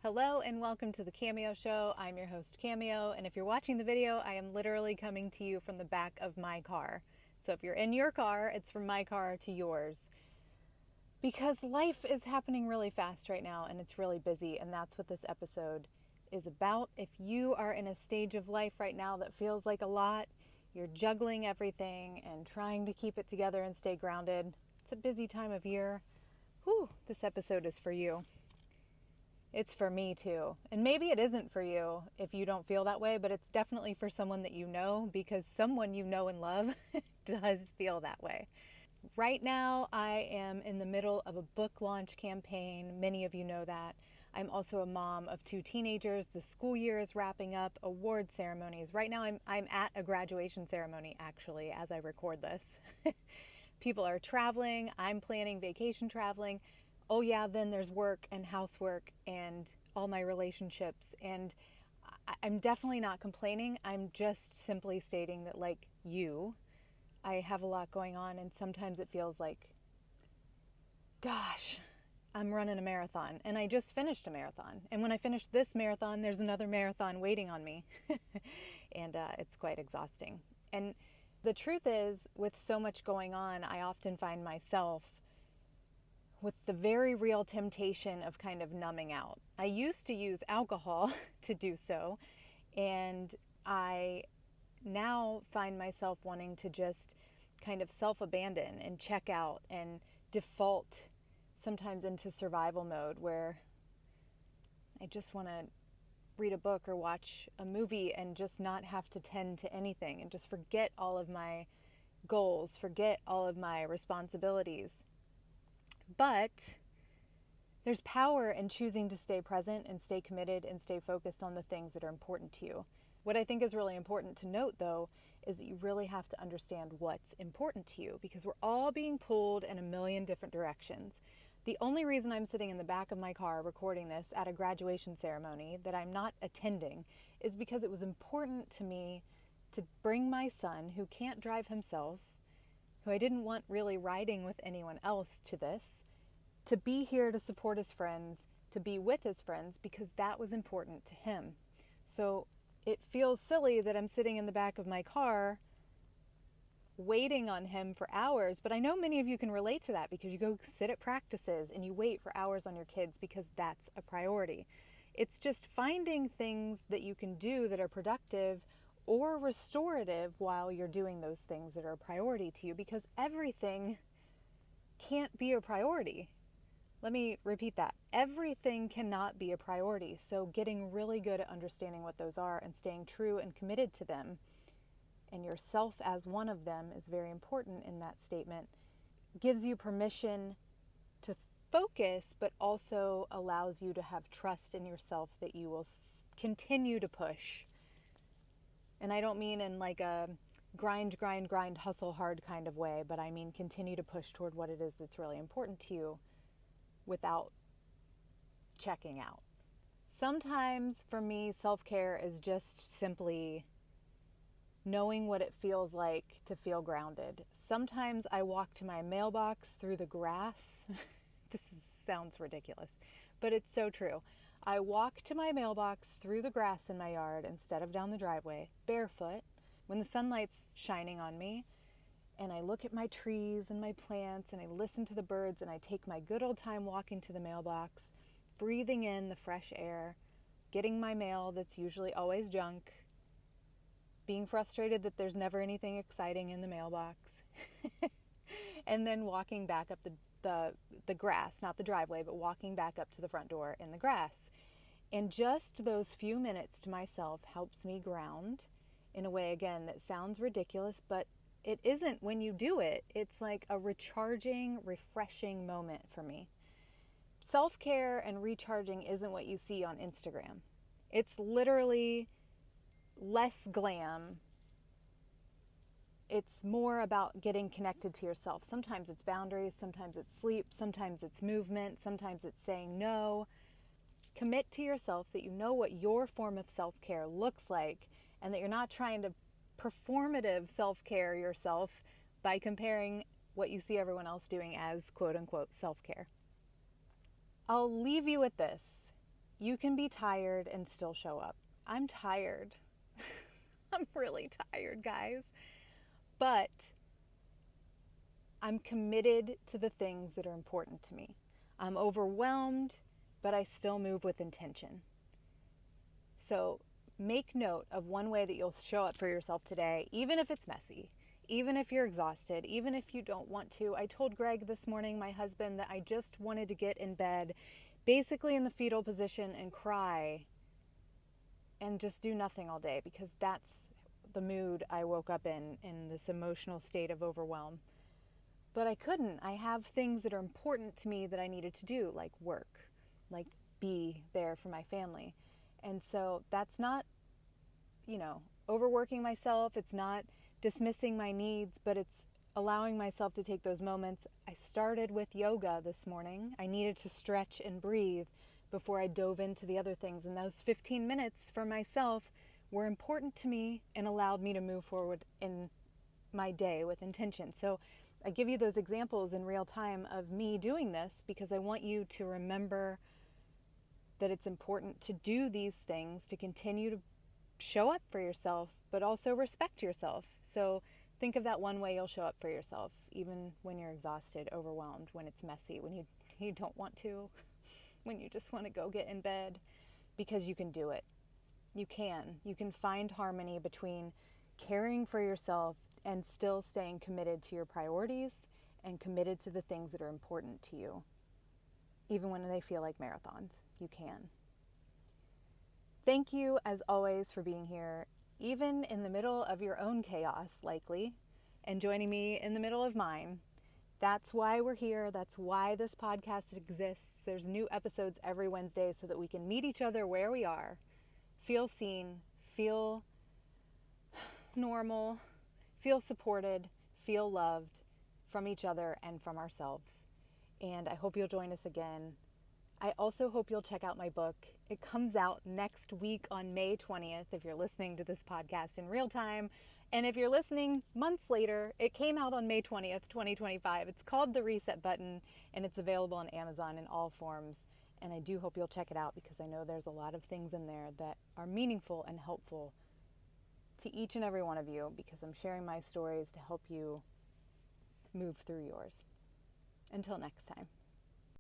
Hello and welcome to the Cameo Show. I'm your host Cameo, and if you're watching the video, I am literally coming to you from the back of my car. So if you're in your car, it's from my car to yours. Because life is happening really fast right now and it's really busy, and that's what this episode is about. If you are in a stage of life right now that feels like a lot, you're juggling everything and trying to keep it together and stay grounded, it's a busy time of year, this episode is for you. It's for me too. And maybe it isn't for you if you don't feel that way, but it's definitely for someone that you know, because someone you know and love does feel that way. Right now, I am in the middle of a book launch campaign. Many of you know that. I'm also a mom of 2 teenagers. The school year is wrapping up, award ceremonies. Right now, I'm at a graduation ceremony, actually, as I record this. People are traveling. I'm planning vacation traveling. Oh yeah, then there's work and housework and all my relationships. And I'm definitely not complaining. I'm just simply stating that, like you, I have a lot going on, and sometimes it feels like, gosh, I'm running a marathon. And I just finished a marathon. And when I finish this marathon, there's another marathon waiting on me. And it's quite exhausting. And the truth is, with so much going on, I often find myself with the very real temptation of kind of numbing out. I used to use alcohol to do so, and I now find myself wanting to just kind of self-abandon and check out and default sometimes into survival mode, where I just want to read a book or watch a movie and just not have to tend to anything and just forget all of my goals, forget all of my responsibilities. But there's power in choosing to stay present and stay committed and stay focused on the things that are important to you. What I think is really important to note, though, is that you really have to understand what's important to you, because we're all being pulled in a million different directions. The only reason I'm sitting in the back of my car recording this at a graduation ceremony that I'm not attending is because it was important to me to bring my son, who can't drive himself, who I didn't want really riding with anyone else to this, to be here to support his friends, to be with his friends, because that was important to him. So it feels silly that I'm sitting in the back of my car waiting on him for hours, but I know many of you can relate to that, because you go sit at practices and you wait for hours on your kids because that's a priority. It's just finding things that you can do that are productive or restorative while you're doing those things that are a priority to you, because everything can't be a priority. Let me repeat that. Everything cannot be a priority. So getting really good at understanding what those are and staying true and committed to them, and yourself as one of them, is very important in that statement. Gives you permission to focus, but also allows you to have trust in yourself that you will continue to push. And I don't mean in like a grind, hustle hard kind of way, but I mean continue to push toward what it is that's really important to you without checking out. Sometimes for me, self-care is just simply knowing what it feels like to feel grounded. Sometimes I walk to my mailbox through the grass. Sounds ridiculous, but it's so true. I walk to my mailbox through the grass in my yard instead of down the driveway, barefoot, when the sunlight's shining on me, and I look at my trees and my plants and I listen to the birds, and I take my good old time walking to the mailbox, breathing in the fresh air, getting my mail that's usually always junk, being frustrated that there's never anything exciting in the mailbox, and then walking back up the grass, not the driveway, but walking back up to the front door in the grass. And just those few minutes to myself helps me ground in a way, again, that sounds ridiculous, but it isn't when you do it. It's like a recharging, refreshing moment for me. Self-care and recharging isn't what you see on Instagram. It's literally less glam. It's more about getting connected to yourself. Sometimes it's boundaries, sometimes it's sleep, sometimes it's movement, sometimes it's saying no. Commit to yourself that you know what your form of self-care looks like, and that you're not trying to performative self-care yourself by comparing what you see everyone else doing as quote-unquote self-care. I'll leave you with this. You can be tired and still show up. I'm tired. I'm really tired, guys. But I'm committed to the things that are important to me. I'm overwhelmed, but I still move with intention. So make note of one way that you'll show up for yourself today, even if it's messy, even if you're exhausted, even if you don't want to. I told Greg this morning, my husband, that I just wanted to get in bed, basically in the fetal position, and cry and just do nothing all day, because that's the mood I woke up in this emotional state of overwhelm. But I couldn't. I have things that are important to me that I needed to do, like work, like be there for my family. And so that's not, overworking myself. It's not dismissing my needs, but it's allowing myself to take those moments. I started with yoga this morning. I needed to stretch and breathe before I dove into the other things. And those 15 minutes for myself were important to me and allowed me to move forward in my day with intention. So I give you those examples in real time of me doing this because I want you to remember that it's important to do these things, to continue to show up for yourself, but also respect yourself. So think of that one way you'll show up for yourself, even when you're exhausted, overwhelmed, when it's messy, when you don't want to, when you just want to go get in bed, because you can do it. You can find harmony between caring for yourself and still staying committed to your priorities and committed to the things that are important to you. Even when they feel like marathons, you can. Thank you, as always, for being here, even in the middle of your own chaos, likely, and joining me in the middle of mine. That's why we're here. That's why this podcast exists. There's new episodes every Wednesday so that we can meet each other where we are, feel seen, feel normal, feel supported, feel loved from each other and from ourselves. And I hope you'll join us again. I also hope you'll check out my book. It comes out next week on May 20th if you're listening to this podcast in real time. And if you're listening months later, it came out on May 20th, 2025. It's called The Reset Button, and it's available on Amazon in all forms. And I do hope you'll check it out because I know there's a lot of things in there that are meaningful and helpful to each and every one of you, because I'm sharing my stories to help you move through yours. Until next time.